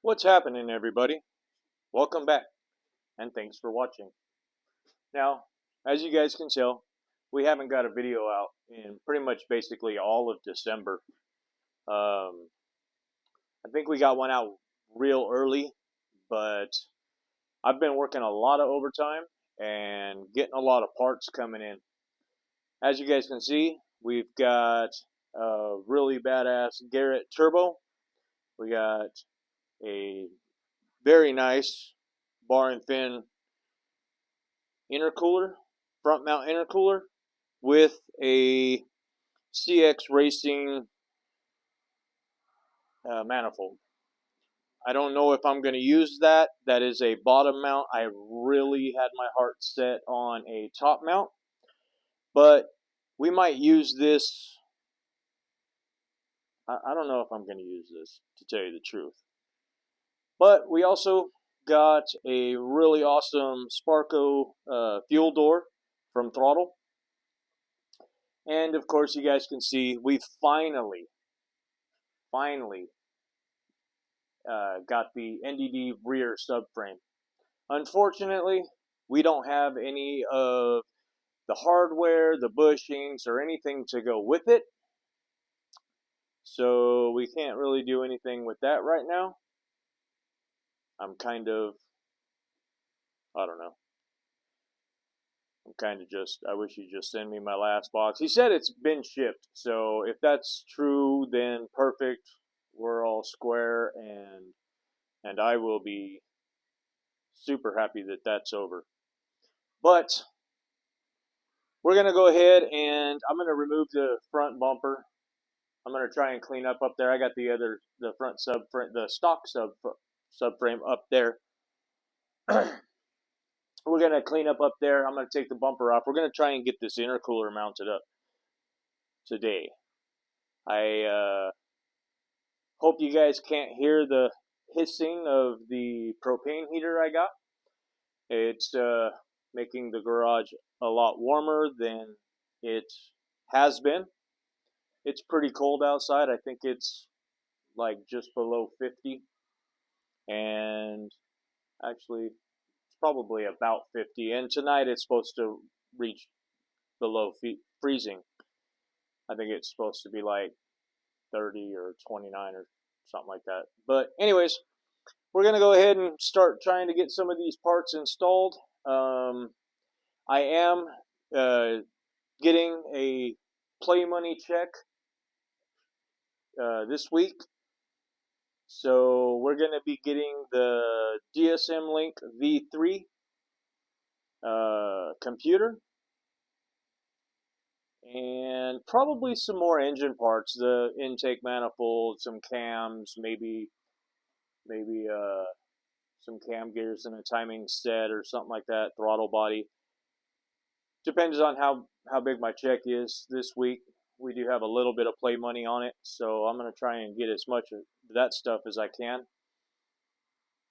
What's happening, everybody? Welcome back, and thanks for watching. Now, as you guys can tell, we haven't got a video out in pretty much basically all of December. I think we got one out real early, but I've been working a lot of overtime and getting a lot of parts coming in. As you guys can see, we've got a really badass Garrett turbo. We got a very nice bar and fin intercooler, front mount intercooler with a CX Racing manifold. I don't know if I'm going to use that. That is a bottom mount. I really had my heart set on a top mount, but we might use this. I don't know if I'm going to use this, to tell you the truth. But we also got a really awesome Sparco fuel door from Throttle. And of course, you guys can see we finally got the NDD rear subframe. Unfortunately, we don't have any of the hardware, the bushings, or anything to go with it. So we can't really do anything with that right now. I'm kind of, I don't know. I'm kind of just, I wish you'd just send me my last box. He said it's been shipped. So if that's true, then perfect. We're all square, and I will be super happy that that's over. But we're going to go ahead and I'm going to remove the front bumper. I'm going to try and clean up there. I got the front subframe, the stock subframe up there. We're going to clean up there. I'm going to take the bumper off. We're going to try and get this intercooler mounted up today. I hope you guys can't hear the hissing of the propane heater I got. It's making the garage a lot warmer than it has been. It's pretty cold outside. I think it's like just below 50. And actually, it's probably about 50. And tonight it's supposed to reach below freezing. I think it's supposed to be like 30 or 29 or something like that. But anyways, we're going to go ahead and start trying to get some of these parts installed. I am getting a play money check this week. So we're going to be getting the DSM Link V3 computer and probably some more engine parts, the intake manifold, some cams, maybe some cam gears and a timing set or something like that, throttle body. Depends on how big my check is this week. We do have a little bit of play money on it, so I'm going to try and get as much of that stuff as I can.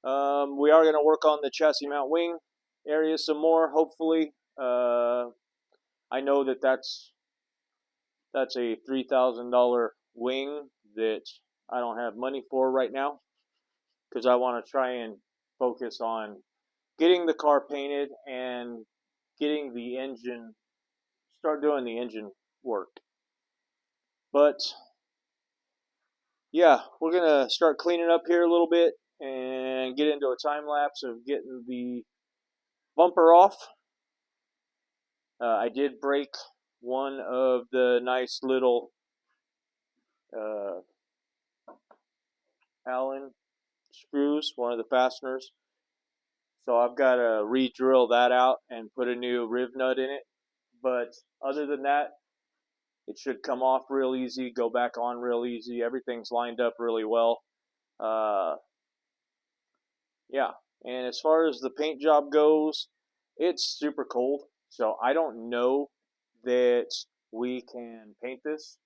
We are going to work on the chassis mount wing area some more, hopefully. I know that's a $3,000 wing that I don't have money for right now, because I want to try and focus on getting the car painted and getting the engine, start doing the engine work. But yeah, we're gonna start cleaning up here a little bit and get into a time lapse of getting the bumper off. I did break one of the nice little Allen screws, one of the fasteners. So I've got to re-drill that out and put a new riv nut in it. But other than that, it should come off real easy, go back on real easy. Everything's lined up really well. Yeah, and as far as the paint job goes, it's super cold. So I don't know that we can paint this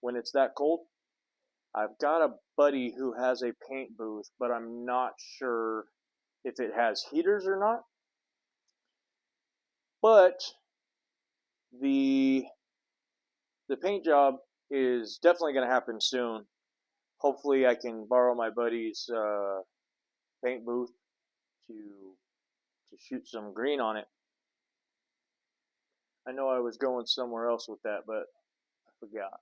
when it's that cold. I've got a buddy who has a paint booth, but I'm not sure if it has heaters or not. But the paint job is definitely going to happen soon. hopefully I can borrow my buddy's paint booth to shoot some green on it. I know I was going somewhere else with that, but I forgot.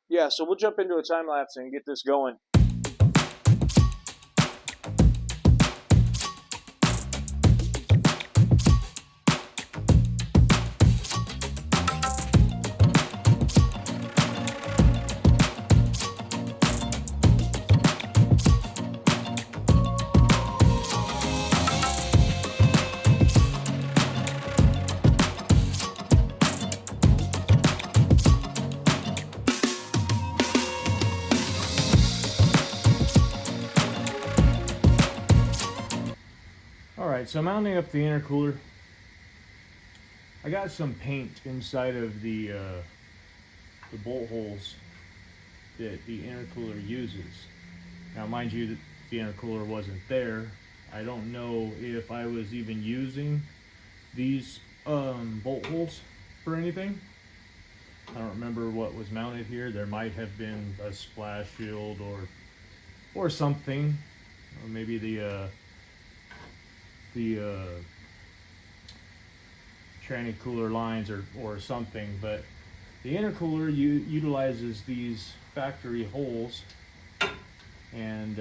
Yeah, so we'll jump into a time lapse and get this going. Alright, so mounting up the intercooler. I got some paint inside of the bolt holes that the intercooler uses. Now mind you, the intercooler wasn't there. I don't know if I was even using these bolt holes for anything. I don't remember what was mounted here. There might have been a splash shield or something, or maybe the tranny cooler lines or something, but the intercooler utilizes these factory holes, and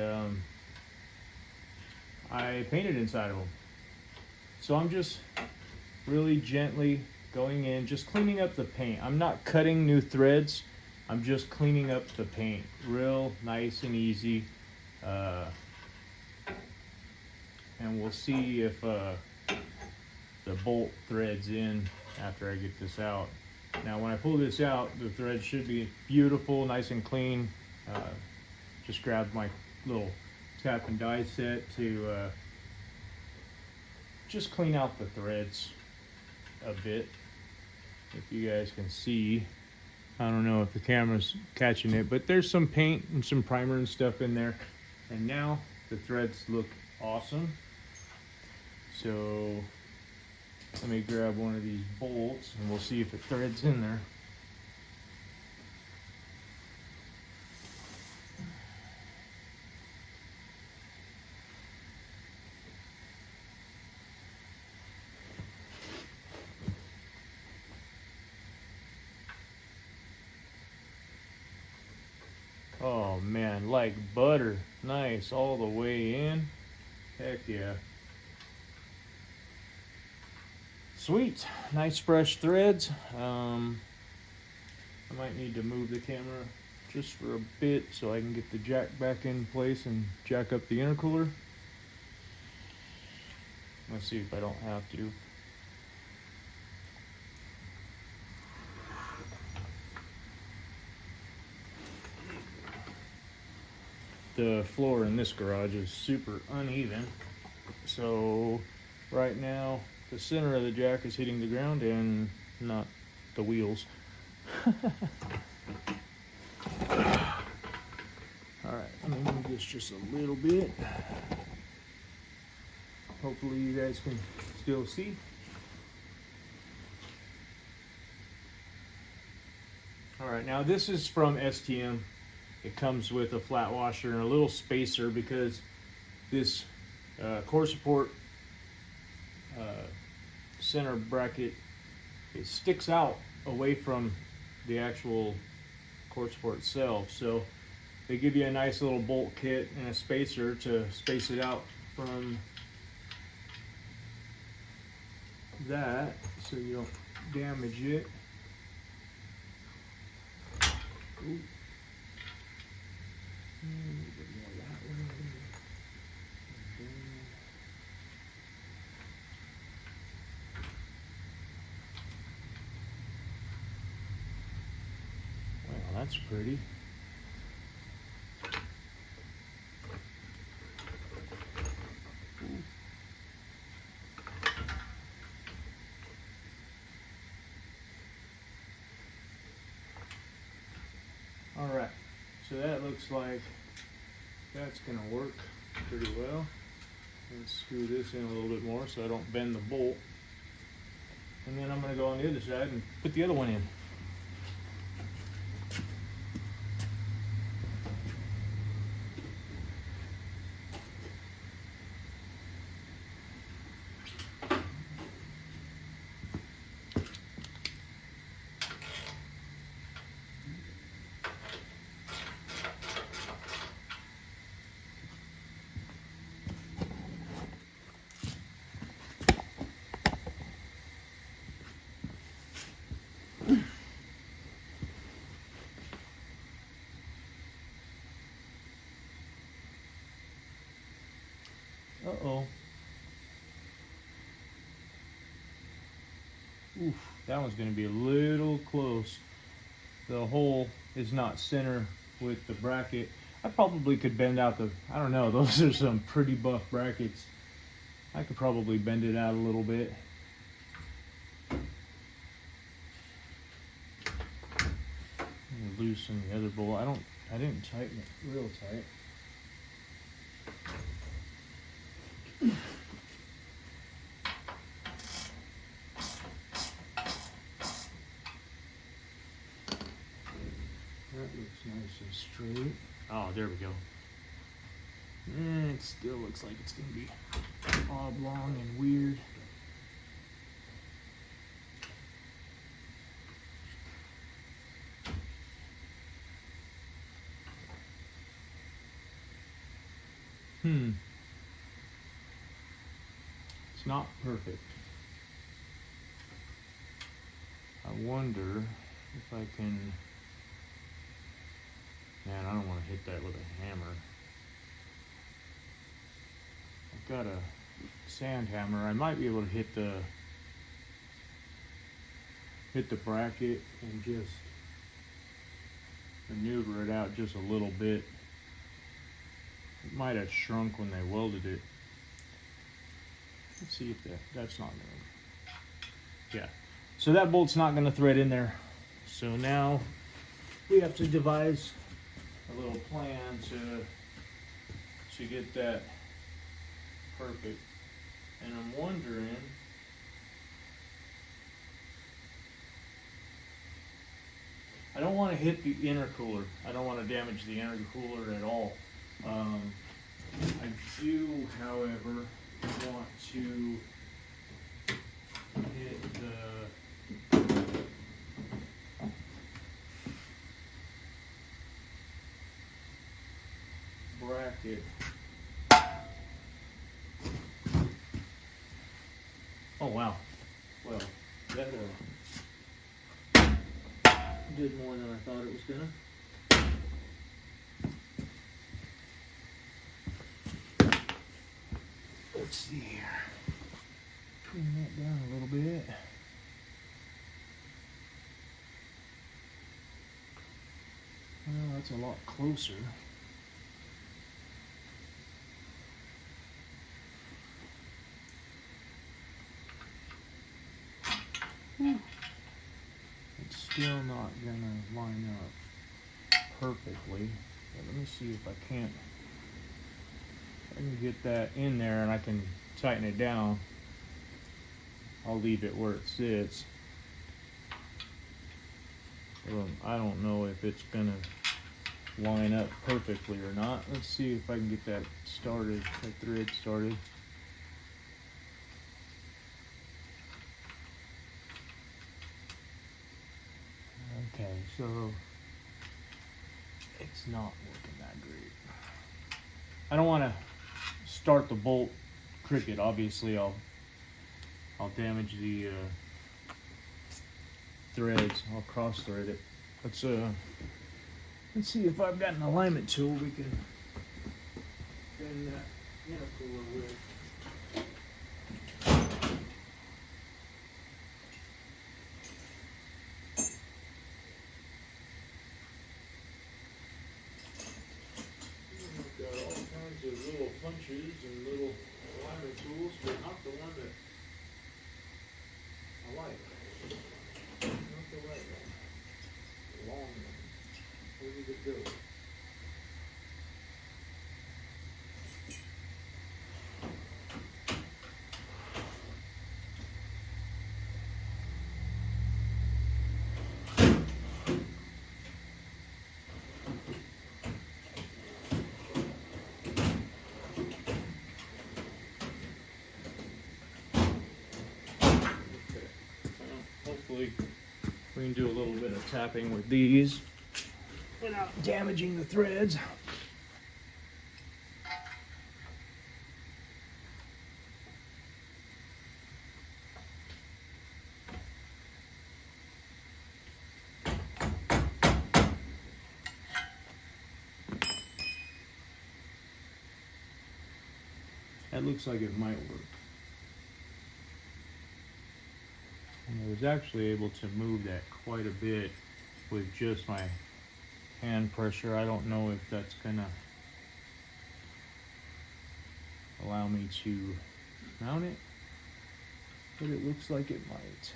I painted inside of them. So I'm just really gently going in, just cleaning up the paint. I'm not cutting new threads, I'm just cleaning up the paint real nice and easy. And we'll see if the bolt threads in after I get this out. Now when I pull this out, the thread should be beautiful, nice and clean. Just grabbed my little tap and die set to just clean out the threads a bit. If you guys can see, I don't know if the camera's catching it, but there's some paint and some primer and stuff in there. And now the threads look awesome. So let me grab one of these bolts and we'll see if it threads in there. Oh man, like butter. Nice, all the way in. Heck yeah. Sweet, nice fresh threads. I might need to move the camera just for a bit so I can get the jack back in place and jack up the intercooler. Let's see if I don't have to. The floor in this garage is super uneven, so right now the center of the jack is hitting the ground and not the wheels. Alright, let me move this just a little bit. Hopefully you guys can still see. Alright, now this is from STM. It comes with a flat washer and a little spacer because this core support center bracket, it sticks out away from the actual core support itself. So they give you a nice little bolt kit and a spacer to space it out from that so you don't damage it. Ooh. A little bit more that way. Well, that's pretty. All right, so that looks like that's gonna work pretty well. Let's screw this in a little bit more so I don't bend the bolt. And then I'm gonna go on the other side and put the other one in. Uh-oh. Oof, that one's going to be a little close. The hole is not center with the bracket. I probably could bend out the, I don't know, those are some pretty buff brackets. I could probably bend it out a little bit. Loosen the other bolt. I didn't tighten it real tight. That looks nice and straight. Oh, there we go. It still looks like it's gonna be oblong and weird. It's not perfect. I wonder if I can, man, I don't want to hit that with a hammer. I've got a sand hammer. I might be able to hit the bracket and just maneuver it out just a little bit. It might have shrunk when they welded it. Let's see if that's not gonna, yeah. So that bolt's not gonna thread in there. So now we have to devise a little plan to get that perfect. And I'm wondering, I don't want to hit the intercooler. I don't want to damage the intercooler at all. I do, however, want to hit the bracket. Oh wow, well that did more than I thought it was gonna. Let's see here. Trim that down a little bit. Well, that's a lot closer. It's still not gonna line up perfectly. But let me see if I can't. I can get that in there and I can tighten it down. I'll leave it where it sits. I don't know if it's gonna line up perfectly or not. Let's see if I can get that started, that thread started. Okay, so it's not working that great. I don't want to start the bolt crooked. Obviously, I'll damage the threads. I'll cross thread it. Let's see if I've got an alignment tool we can bend that intercooler with. I've got all kinds of little punches and little alignment tools, but not the one that I like. Not the right one. The long one. Where did it go? Hopefully we can do a little bit of tapping with these without damaging the threads. That looks like it might work. And I was actually able to move that quite a bit with just my hand pressure. I don't know if that's gonna allow me to mount it, but it looks like it might.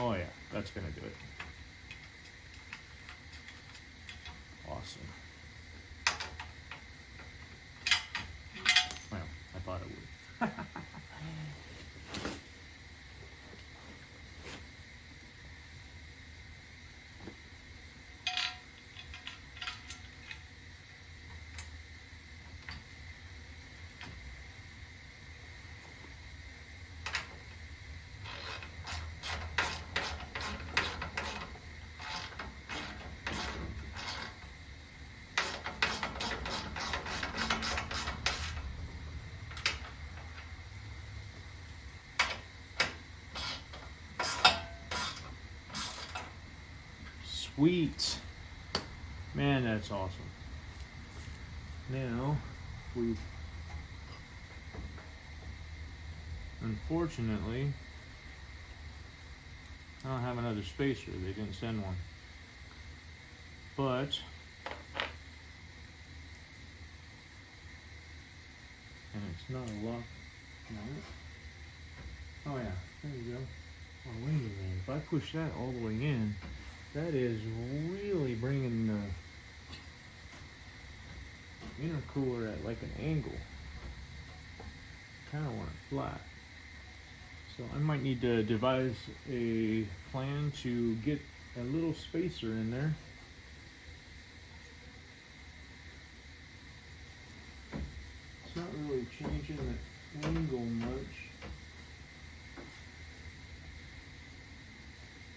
Oh yeah, that's gonna do it. Awesome. Well, I thought it would. Sweet. Man, that's awesome. Now, unfortunately, I don't have another spacer. They didn't send one. But, and it's not a lock. No. Oh yeah, there you go. Oh wait a minute, if I push that all the way in, that is really bringing the intercooler at like an angle. Kind of want it flat. So I might need to devise a plan to get a little spacer in there. It's not really changing the angle much.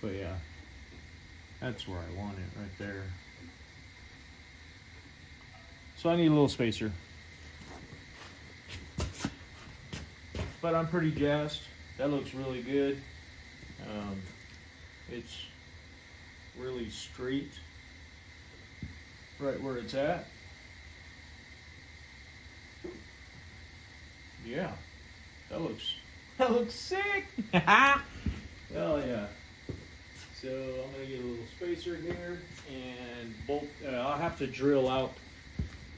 But yeah, that's where I want it, right there. So I need a little spacer. But I'm pretty jazzed. That looks really good. It's really straight, right where it's at. Yeah, that looks sick. Hell yeah. So I'm gonna get a little spacer here and bolt. I'll have to drill out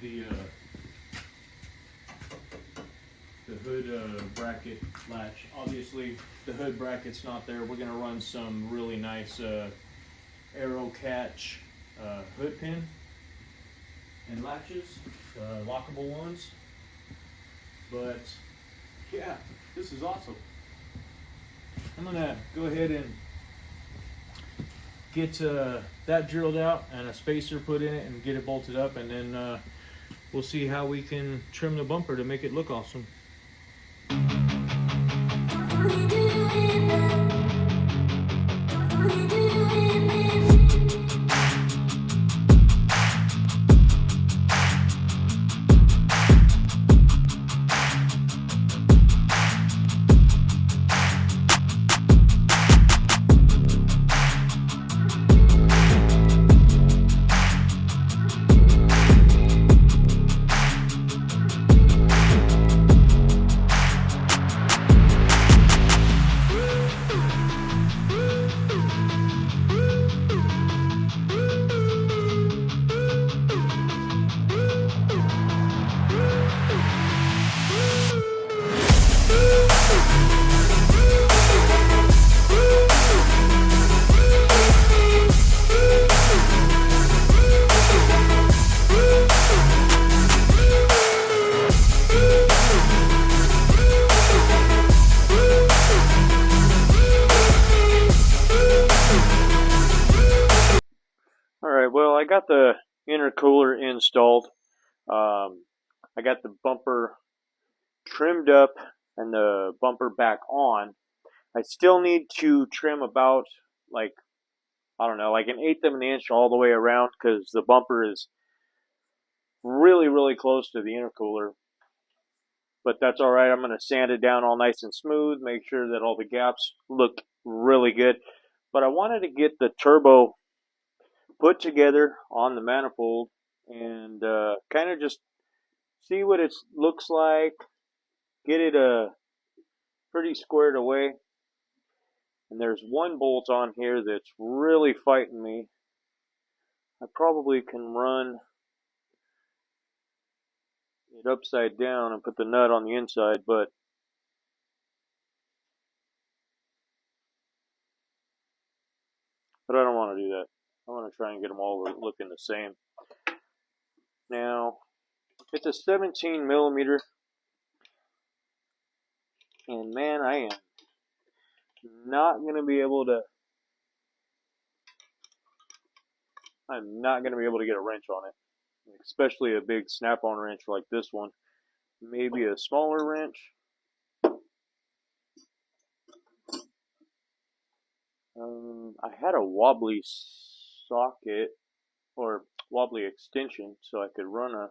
the hood bracket latch. Obviously, the hood bracket's not there. We're gonna run some really nice arrow catch hood pin and latches, lockable ones. But yeah, this is awesome. I'm gonna go ahead and get that drilled out and a spacer put in it and get it bolted up, and then we'll see how we can trim the bumper to make it look awesome. Alright, well, I got the intercooler installed. I got the bumper trimmed up and the bumper back on. I still need to trim about, like, I don't know, like an eighth of an inch all the way around, because the bumper is really, really close to the intercooler. but that's all right. I'm going to sand it down all nice and smooth, make sure that all the gaps look really good. But I wanted to get the turbo put together on the manifold and kind of just see what it looks like, get it pretty squared away. And there's one bolt on here that's really fighting me. I probably can run it upside down and put the nut on the inside, but I don't want to do that. I want to try and get them all looking the same. Now, it's a 17 millimeter, and man, I am not going to be able to, I'm not going to be able to get a wrench on it, especially a big snap-on wrench like this one. Maybe a smaller wrench. I had a wobbly socket or wobbly extension, so I could run a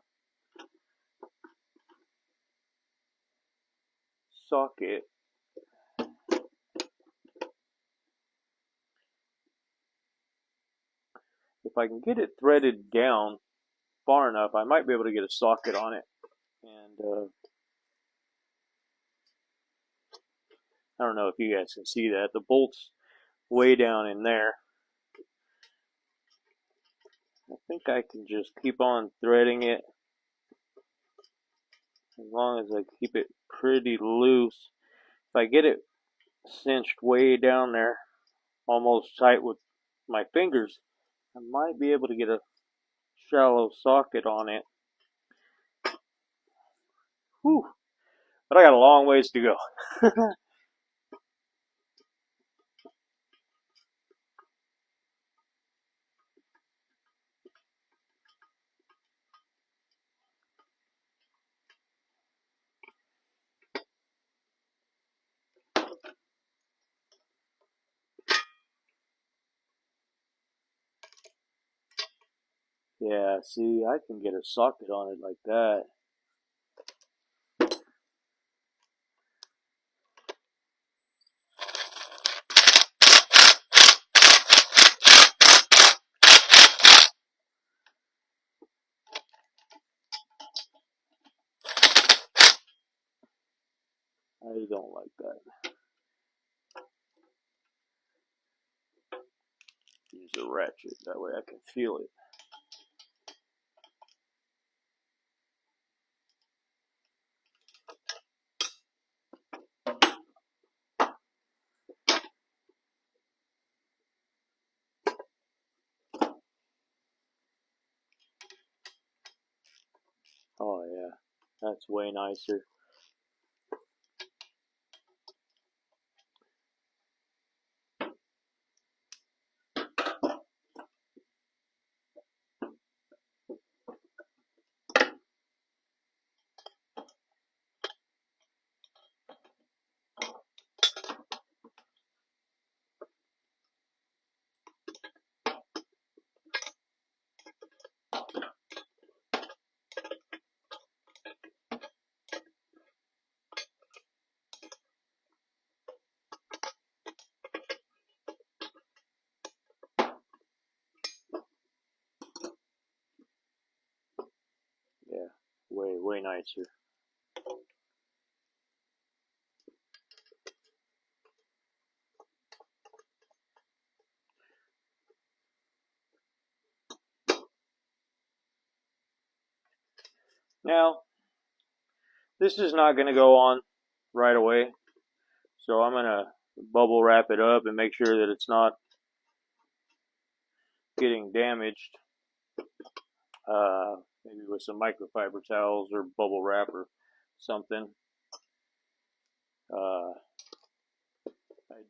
socket. If I can get it threaded down far enough, I might be able to get a socket on it. And I don't know if you guys can see that. The bolt's way down in there. I think I can just keep on threading it as long as I keep it pretty loose. If I get it cinched way down there, almost tight with my fingers, I might be able to get a shallow socket on it. Whew. But I got a long ways to go. Yeah, see, I can get a socket on it like that. I don't like that. Use a ratchet, that way I can feel it. Oh yeah, that's way nicer. Yeah, way nicer. Now, this is not going to go on right away, so I'm going to bubble wrap it up and make sure that it's not getting damaged. Maybe with some microfiber towels or bubble wrap or something. I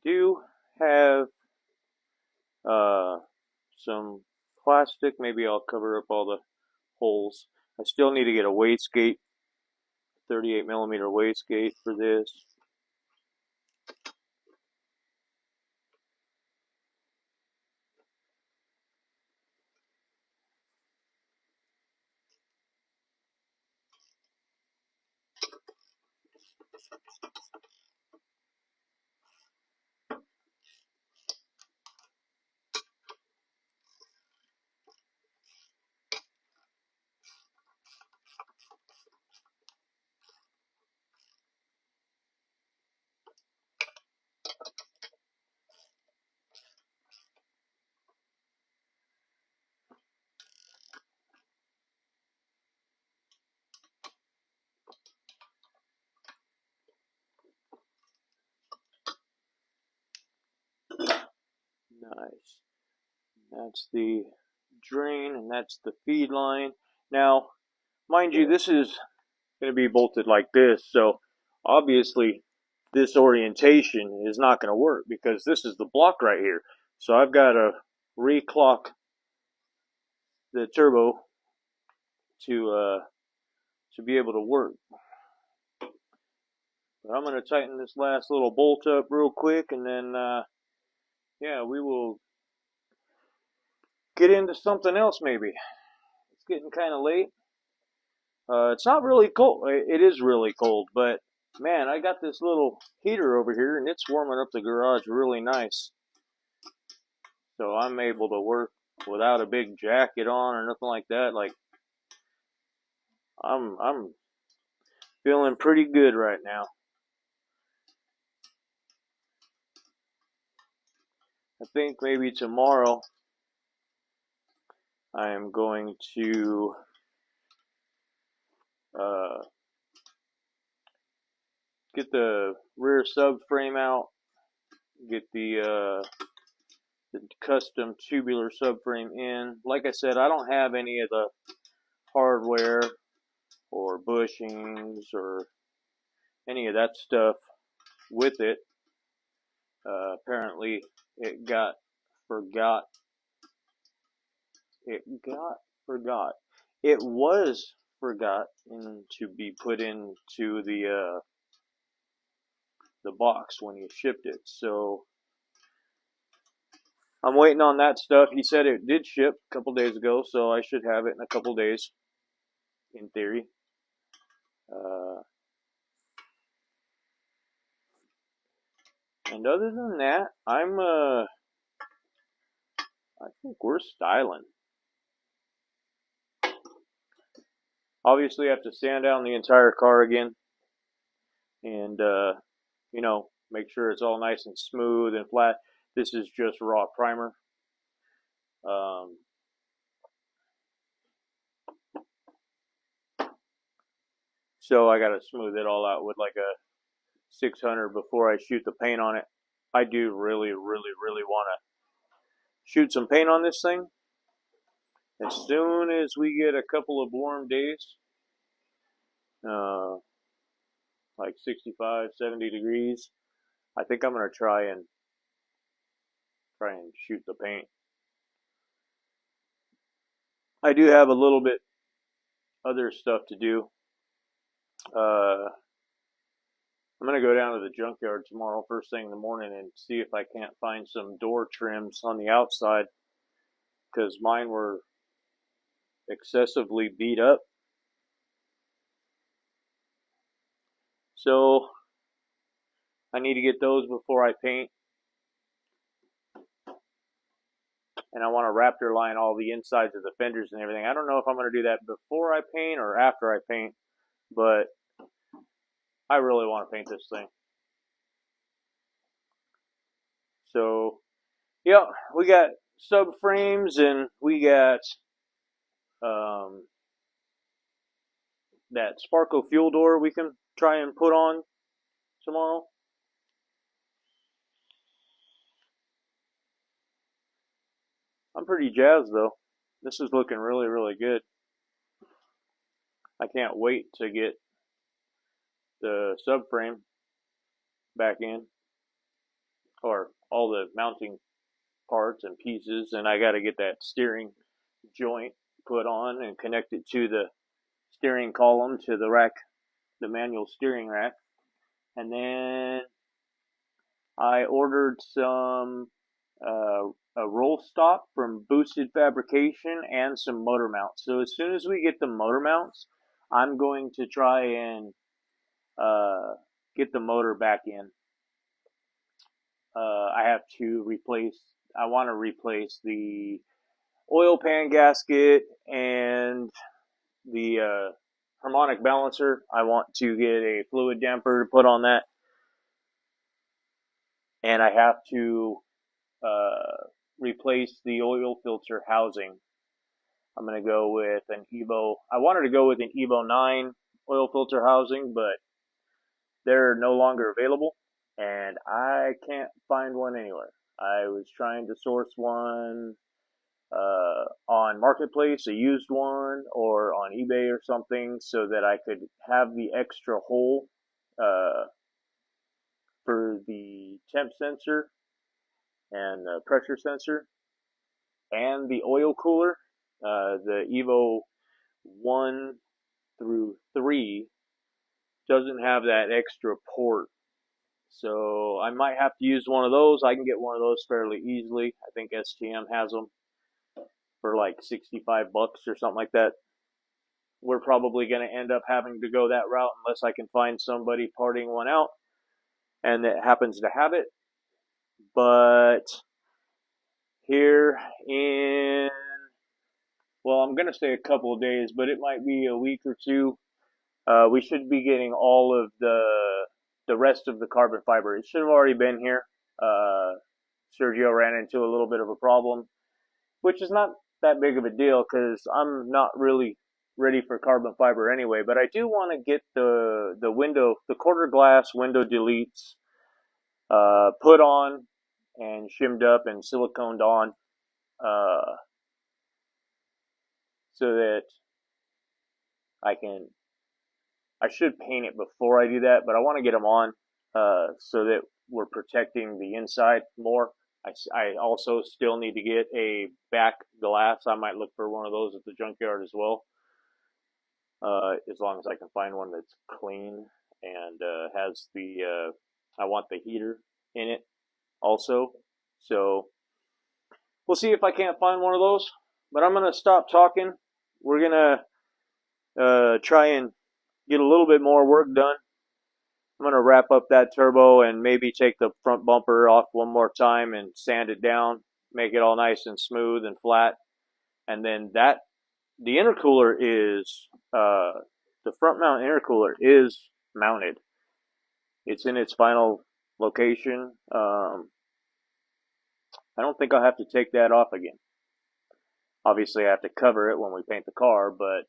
do have some plastic. Maybe I'll cover up all the holes. I still need to get a wastegate, 38 millimeter wastegate for this. Nice. That's the drain, and that's the feed line. Now, mind you, this is going to be bolted like this, so obviously this orientation is not going to work because this is the block right here. So I've got to reclock the turbo to be able to work. But I'm going to tighten this last little bolt up real quick, and then yeah, we will get into something else maybe. It's getting kind of late. It's not really cold. It is really cold, but man, I got this little heater over here, and it's warming up the garage really nice. So I'm able to work without a big jacket on or nothing like that. Like I'm feeling pretty good right now. I think maybe tomorrow I am going to get the rear subframe out, get the custom tubular subframe in. Like I said, I don't have any of the hardware or bushings or any of that stuff with it. Apparently it got forgot. It was forgotten to be put into the box when he shipped it. So I'm waiting on that stuff. He said it did ship a couple days ago, so I should have it in a couple days, in theory. And other than that, I think we're styling. Obviously, I have to sand down the entire car again, and you know, make sure it's all nice and smooth and flat. This is just raw primer. So I gotta smooth it all out with like a 600 before I shoot the paint on it. I do really want to shoot some paint on this thing as soon as we get a couple of warm days, like 65, 70 degrees. I think I'm gonna try and shoot the paint. I do have a little bit other stuff to do. I'm going to go down to the junkyard tomorrow first thing in the morning and see if I can't find some door trims on the outside, because mine were excessively beat up. So I need to get those before I paint. And I want to Raptor line all the insides of the fenders and everything. I don't know if I'm going to do that before I paint or after I paint, but I really want to paint this thing. So, yeah, we got subframes and we got that Sparko fuel door we can try and put on tomorrow. I'm pretty jazzed though. This is looking really good. I can't wait to get the subframe back in, or all the mounting parts and pieces, and I got to get that steering joint put on and connected to the steering column, to the rack, the manual steering rack. And then I ordered some a roll stop from Boosted Fabrication and some motor mounts. So as soon as we get the motor mounts, I'm going to try and get the motor back in. I want to replace the oil pan gasket and the harmonic balancer. I want to get a fluid damper to put on that. And I have to replace the oil filter housing. I'm going to go with an Evo. I wanted to go with an Evo 9 oil filter housing, but they're no longer available, and I can't find one anywhere. I was trying to source one on Marketplace, a used one, or on eBay or something, so that I could have the extra hole for the temp sensor and the pressure sensor and the oil cooler. The Evo 1 through 3 doesn't have that extra port, so I might have to use one of those. I can get one of those fairly easily. I think STM has them for like $65 or something like that. We're probably going to end up having to go that route unless I can find somebody parting one out and that happens to have it. But here in, well, I'm going to say a couple of days, but it might be a week or two, we should be getting all of the rest of the carbon fiber. It should have already been here. Sergio ran into a little bit of a problem, which is not that big of a deal because I'm not really ready for carbon fiber anyway. But I do want to get the quarter glass window deletes put on and shimmed up and siliconed on, so that I should paint it before I do that, but I want to get them on so that we're protecting the inside more. I also still need to get a back glass. I might look for one of those at the junkyard as well, as long as I can find one that's clean and has the, I want the heater in it also. So we'll see if I can't find one of those, but I'm going to stop talking. We're going to try and get a little bit more work done. I'm going to wrap up that turbo and maybe take the front bumper off one more time and sand it down, make it all nice and smooth and flat. And then the intercooler is, the front mount intercooler is mounted. It's in its final location. I don't think I'll have to take that off again. Obviously I have to cover it when we paint the car, but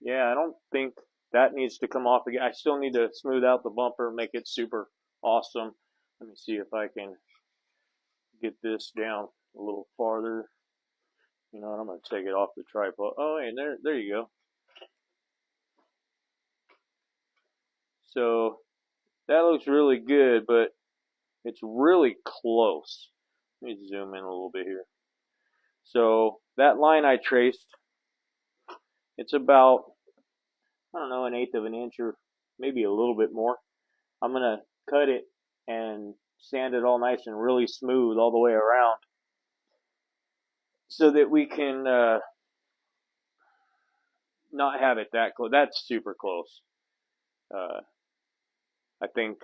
yeah, I don't think that needs to come off again. I still need to smooth out the bumper, make it super awesome. Let me see if I can get this down a little farther. You know what, I'm going to take it off the tripod. Oh, and there you go. So that looks really good, but it's really close. Let me zoom in a little bit here. So that line I traced, it's about, I don't know, 1/8 of an inch or maybe a little bit more. I'm going to cut it and sand it all nice and really smooth all the way around so that we can not have it that close. That's super close. I think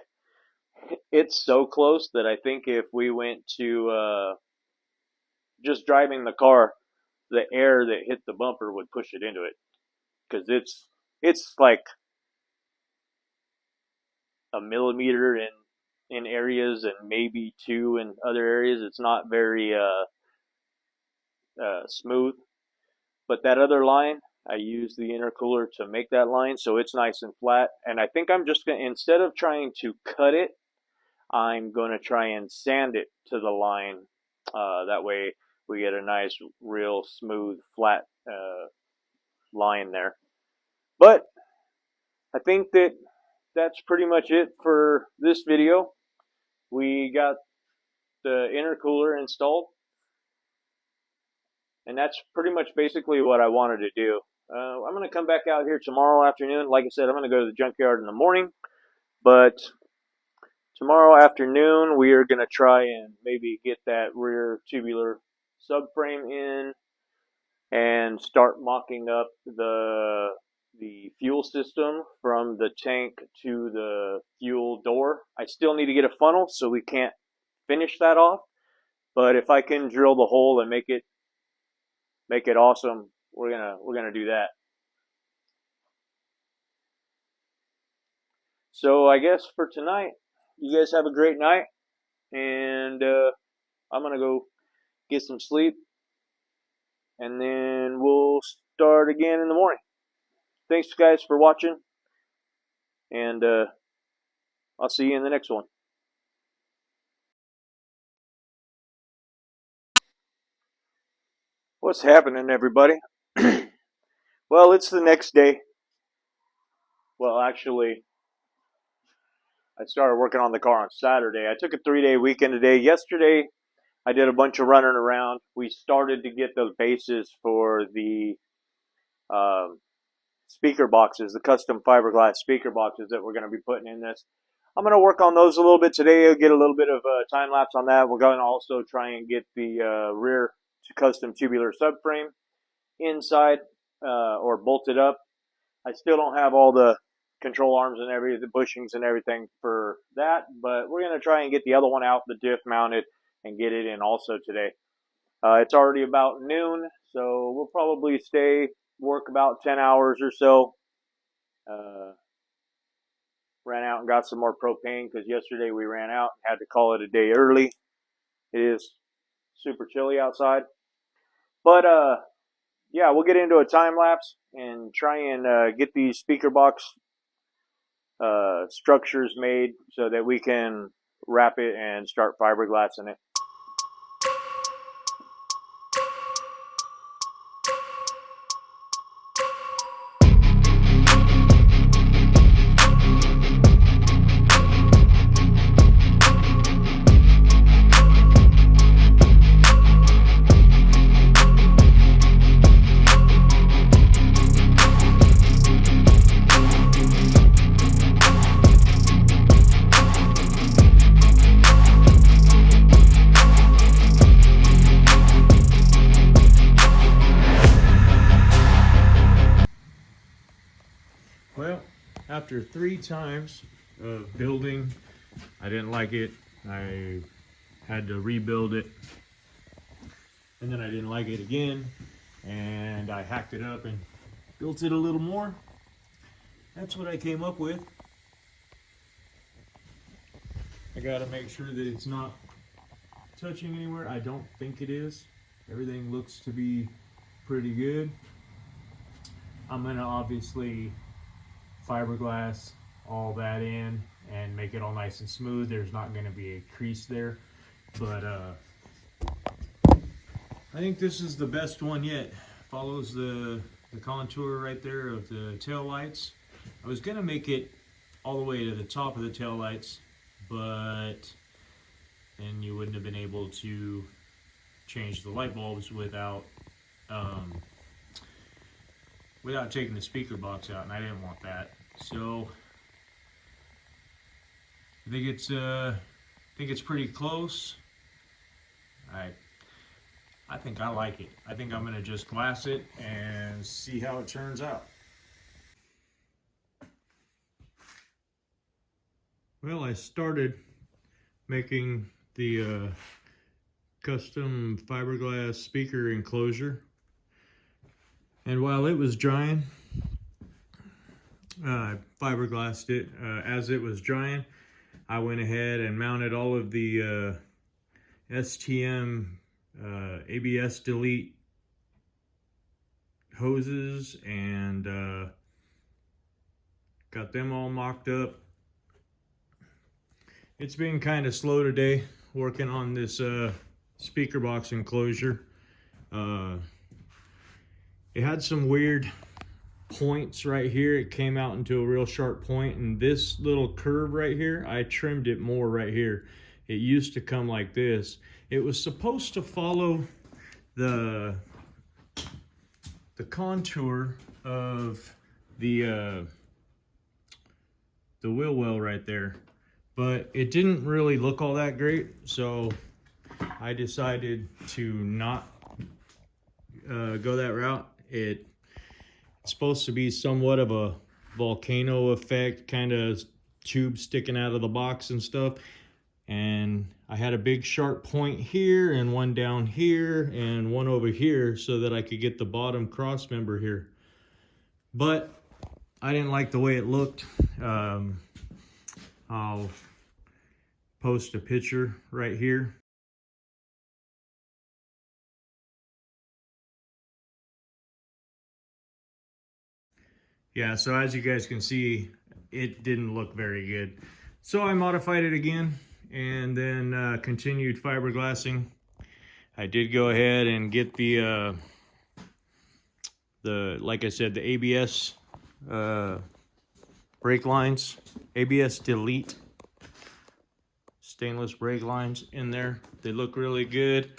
it's so close that I think if we went to just driving the car, the air that hit the bumper would push it into it, because it's like a millimeter in areas and maybe 2 in other areas. It's not very smooth. But that other line, I use the intercooler to make that line so it's nice and flat. And I think I'm just going to, instead of trying to cut it, I'm going to try and sand it to the line. That way we get a nice, real smooth, flat line there. But I think that's pretty much it for this video. We got the intercooler installed, and that's pretty much basically what I wanted to do. I'm going to come back out here tomorrow afternoon. Like I said, I'm going to go to the junkyard in the morning, but tomorrow afternoon we are going to try and maybe get that rear tubular subframe in and start mocking up the the fuel system from the tank to the fuel door. I still need to get a funnel, so we can't finish that off. But if I can drill the hole and make it awesome, we're gonna do that. So I guess for tonight, you guys have a great night, and I'm gonna go get some sleep, and then we'll start again in the morning. Thanks guys for watching, and I'll see you in the next one. What's happening, everybody? Well, it's the next day. Well, actually, I started working on the car on Saturday. I took a 3-day weekend today. Yesterday, I did a bunch of running around. We started to get the bases for the speaker boxes, the custom fiberglass speaker boxes that we're going to be putting in this. I'm going to work on those a little bit today. I'll get a little bit of time lapse on that. We're going to also try and get the rear custom tubular subframe inside or bolted up. I still don't have all the control arms and the bushings and everything for that, but we're going to try and get the other one out, the diff mounted, and get it in also today. It's already about noon, so we'll probably work about 10 hours or so. Ran out and got some more propane because yesterday we ran out and had to call it a day early. It is super chilly outside. But yeah, we'll get into a time lapse and try and get these speaker box structures made so that we can wrap it and start fiberglassing it. Well, after 3 times of building, I didn't like it. I had to rebuild it. And then I didn't like it again. And I hacked it up and built it a little more. That's what I came up with. I gotta make sure that it's not touching anywhere. I don't think it is. Everything looks to be pretty good. I'm gonna obviously fiberglass all that in and make it all nice and smooth. There's not going to be a crease there, but I think this is the best one yet. Follows the contour right there of the tail lights. I was going to make it all the way to the top of the tail lights, but then you wouldn't have been able to change the light bulbs without taking the speaker box out, and I didn't want that. So I think it's pretty close. I think I like it. I think I'm gonna just glass it and see how it turns out. Well, I started making the custom fiberglass speaker enclosure, and while it was drying, I fiberglassed it. As it was drying, I went ahead and mounted all of the STM ABS delete hoses and got them all mocked up. It's been kind of slow today working on this speaker box enclosure. It had some weird points right here. It came out into a real sharp point, and this little curve right here, I trimmed it more right here. It used to come like this. It was supposed to follow the contour of the wheel well right there, but it didn't really look all that great, so I decided to not go that route. It's supposed to be somewhat of a volcano effect, kind of tube sticking out of the box and stuff. And I had a big sharp point here and one down here and one over here so that I could get the bottom cross member here. But I didn't like the way it looked. I'll post a picture right here. Yeah, so as you guys can see, it didn't look very good. So I modified it again and then continued fiberglassing. I did go ahead and get the like I said, the ABS brake lines, ABS delete stainless brake lines in there. They look really good.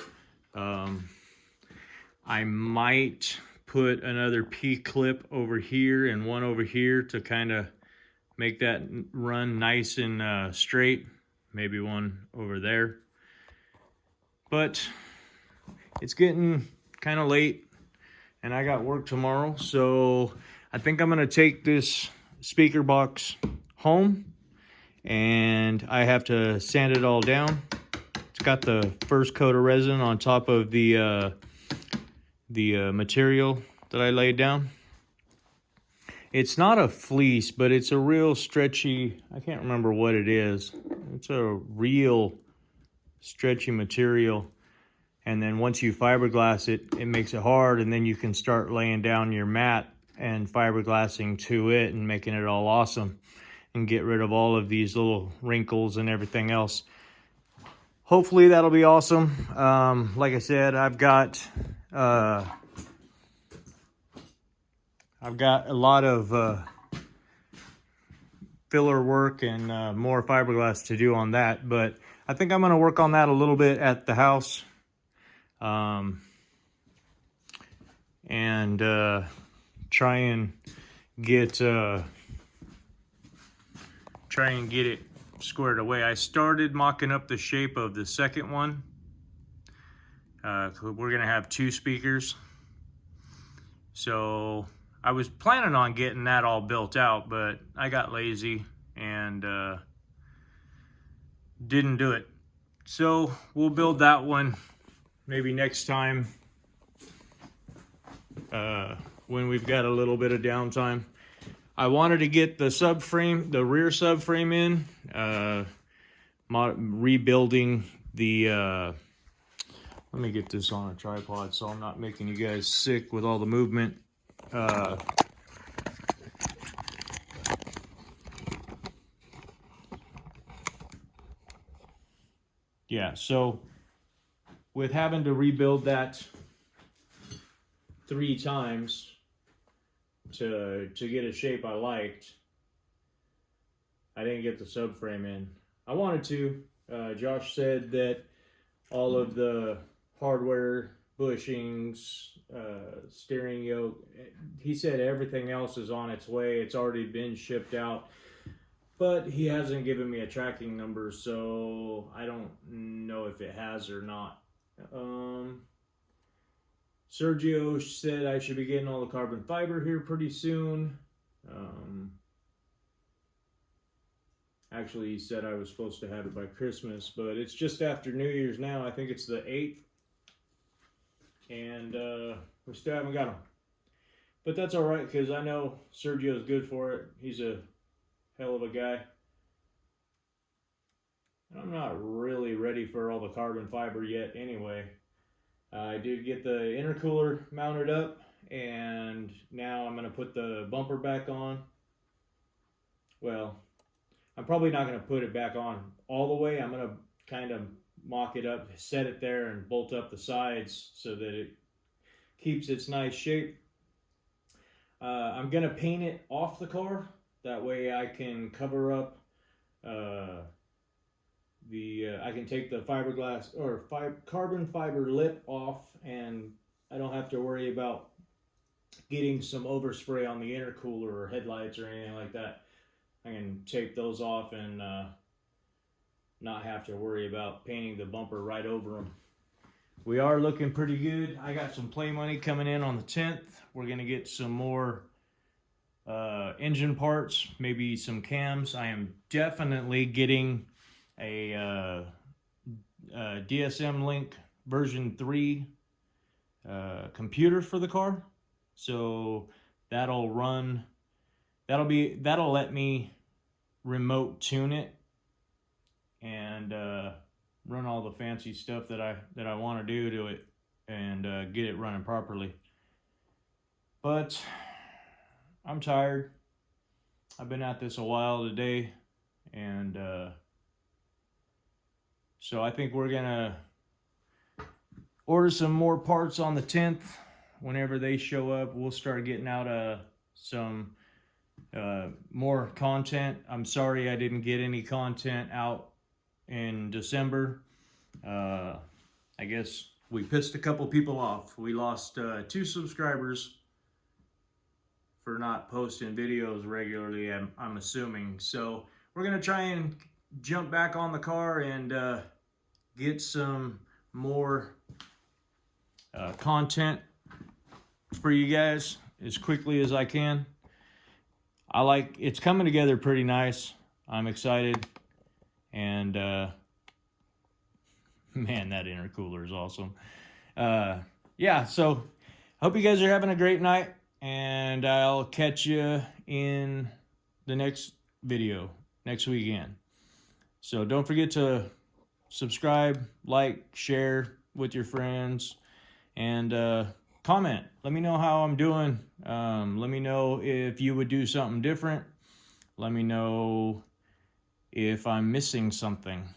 I might put another P-clip over here and one over here to kind of make that run nice and straight. Maybe one over there. But it's getting kind of late and I got work tomorrow, so I think I'm gonna take this speaker box home and I have to sand it all down. It's got the first coat of resin on top of the material that I laid down. It's not a fleece, but it's a real stretchy, I can't remember what it is. It's a real stretchy material. And then once you fiberglass it, it makes it hard, and then you can start laying down your mat and fiberglassing to it and making it all awesome and get rid of all of these little wrinkles and everything else. Hopefully that'll be awesome. Like I said, I've got a lot of filler work and more fiberglass to do on that, but I think I'm going to work on that a little bit at the house. And try and get it squared away. I started mocking up the shape of the second one. We're gonna have 2 speakers, so I was planning on getting that all built out, but I got lazy and didn't do it. So we'll build that one maybe next time, when we've got a little bit of downtime. I wanted to get the subframe, the rear subframe in, rebuilding the, let me get this on a tripod so I'm not making you guys sick with all the movement. Yeah, so with having to rebuild that 3 times to get a shape I liked, I didn't get the subframe in. I wanted to. Josh said that all of the hardware, bushings, steering yoke, he said everything else is on its way. It's already been shipped out. But he hasn't given me a tracking number, so I don't know if it has or not. Sergio said I should be getting all the carbon fiber here pretty soon. Actually, he said I was supposed to have it by Christmas, but it's just after New Year's now. I think it's the 8th. And we still haven't got them. But that's all right, because I know Sergio's good for it. He's a hell of a guy. I'm not really ready for all the carbon fiber yet anyway. I did get the intercooler mounted up, and now I'm going to put the bumper back on. Well, I'm probably not going to put it back on all the way. I'm going to kind of mock it up, set it there, and bolt up the sides so that it keeps its nice shape. I'm going to paint it off the car. That way I can cover up I can take the fiberglass or carbon fiber lip off, and I don't have to worry about getting some overspray on the intercooler or headlights or anything like that. I can take those off and not have to worry about painting the bumper right over them. We are looking pretty good. I got some play money coming in on the 10th. We're going to get some more engine parts, maybe some cams. I am definitely getting a DSM Link version 3 computer for the car. So that'll let me remote tune it and run all the fancy stuff that I want to do to it and get it running properly. But I'm tired. I've been at this a while today, and so I think we're gonna order some more parts on the 10th. Whenever they show up, we'll start getting out some more content. I'm sorry I didn't get any content out in December. I guess we pissed a couple people off. We lost 2 subscribers for not posting videos regularly, I'm assuming. So we're gonna try and jump back on the car and get some more content for you guys as quickly as I can. It's coming together pretty nice. I'm excited, and man, that intercooler is awesome. Yeah, so hope you guys are having a great night, and I'll catch you in the next video next weekend. So don't forget to subscribe, like, share with your friends, and comment. Let me know how I'm doing. Let me know if you would do something different. Let me know if I'm missing something.